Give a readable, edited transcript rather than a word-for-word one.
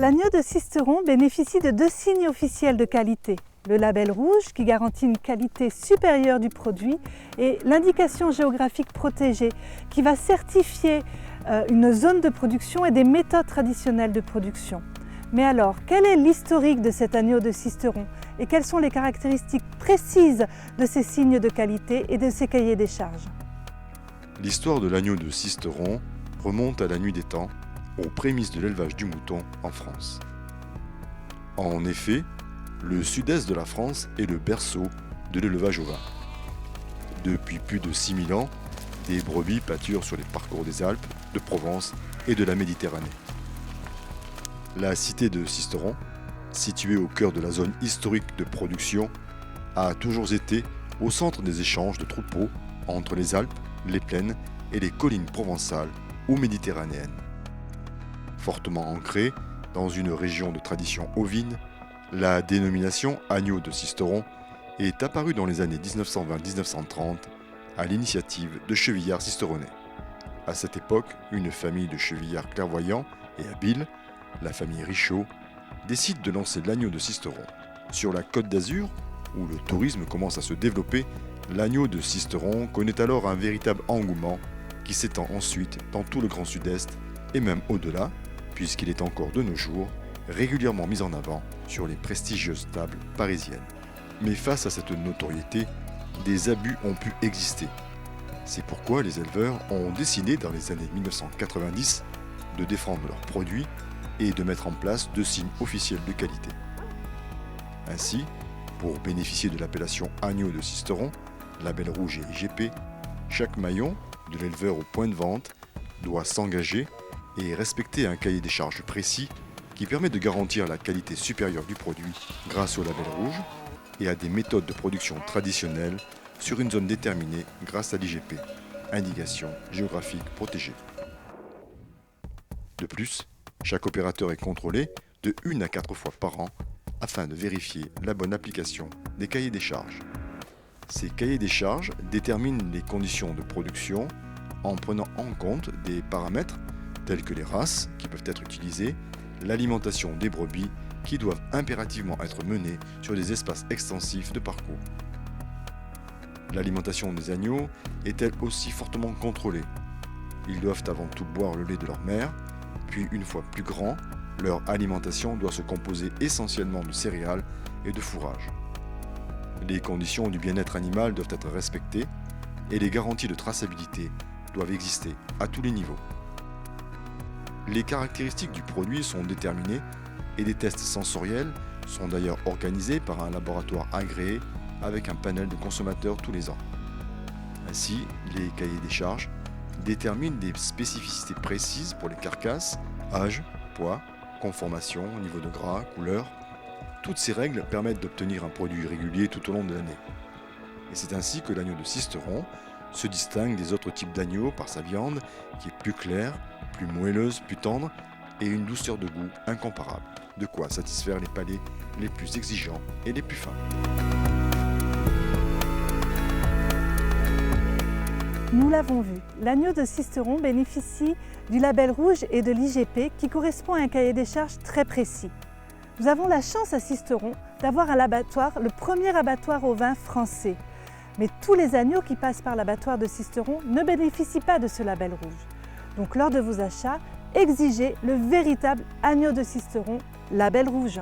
L'agneau de Sisteron bénéficie de 2 signes officiels de qualité. Le label rouge qui garantit une qualité supérieure du produit et l'indication géographique protégée qui va certifier une zone de production et des méthodes traditionnelles de production. Mais alors, quel est l'historique de cet agneau de Sisteron et quelles sont les caractéristiques précises de ces signes de qualité et de ces cahiers des charges? L'histoire de l'agneau de Sisteron remonte à la nuit des temps, aux prémices de l'élevage du mouton en France. En effet, le sud-est de la France est le berceau de l'élevage ovin. Depuis plus de 6000 ans, des brebis pâturent sur les parcours des Alpes, de Provence et de la Méditerranée. La cité de Sisteron, située au cœur de la zone historique de production, a toujours été au centre des échanges de troupeaux entre les Alpes, les plaines et les collines provençales ou méditerranéennes. Fortement ancrée dans une région de tradition ovine, la dénomination agneau de Sisteron est apparue dans les années 1920-1930 à l'initiative de chevillards sisteronnais. À cette époque, une famille de chevillards clairvoyants et habiles, la famille Richaud, décide de lancer l'agneau de Sisteron. Sur la Côte d'Azur, où le tourisme commence à se développer, l'agneau de Sisteron connaît alors un véritable engouement qui s'étend ensuite dans tout le Grand Sud-Est et même au-delà, puisqu'il est encore de nos jours régulièrement mis en avant sur les prestigieuses tables parisiennes. Mais face à cette notoriété, des abus ont pu exister. C'est pourquoi les éleveurs ont décidé dans les années 1990 de défendre leurs produits et de mettre en place 2 signes officiels de qualité. Ainsi, pour bénéficier de l'appellation agneau de Sisteron, label rouge et IGP, chaque maillon, de l'éleveur au point de vente, doit s'engager et respecter un cahier des charges précis qui permet de garantir la qualité supérieure du produit grâce au label rouge et à des méthodes de production traditionnelles sur une zone déterminée grâce à l'IGP, indication géographique protégée. De plus, chaque opérateur est contrôlé de 1 à 4 fois par an afin de vérifier la bonne application des cahiers des charges. Ces cahiers des charges déterminent les conditions de production en prenant en compte des paramètres tels que les races qui peuvent être utilisées, l'alimentation des brebis qui doivent impérativement être menées sur des espaces extensifs de parcours. L'alimentation des agneaux est elle aussi fortement contrôlée. Ils doivent avant tout boire le lait de leur mère, puis une fois plus grands, leur alimentation doit se composer essentiellement de céréales et de fourrage. Les conditions du bien-être animal doivent être respectées et les garanties de traçabilité doivent exister à tous les niveaux. Les caractéristiques du produit sont déterminées et des tests sensoriels sont d'ailleurs organisés par un laboratoire agréé avec un panel de consommateurs tous les ans. Ainsi, les cahiers des charges déterminent des spécificités précises pour les carcasses, âge, poids, conformation, niveau de gras, couleur. Toutes ces règles permettent d'obtenir un produit régulier tout au long de l'année. Et c'est ainsi que l'agneau de Sisteron se distingue des autres types d'agneaux par sa viande qui est plus claire, plus moelleuse, plus tendre et une douceur de goût incomparable. De quoi satisfaire les palais les plus exigeants et les plus fins. Nous l'avons vu, l'agneau de Sisteron bénéficie du label rouge et de l'IGP qui correspond à un cahier des charges très précis. Nous avons la chance à Sisteron d'avoir un abattoir, le premier abattoir ovin français. Mais tous les agneaux qui passent par l'abattoir de Sisteron ne bénéficient pas de ce label rouge. Donc lors de vos achats, exigez le véritable agneau de Sisteron, label rouge.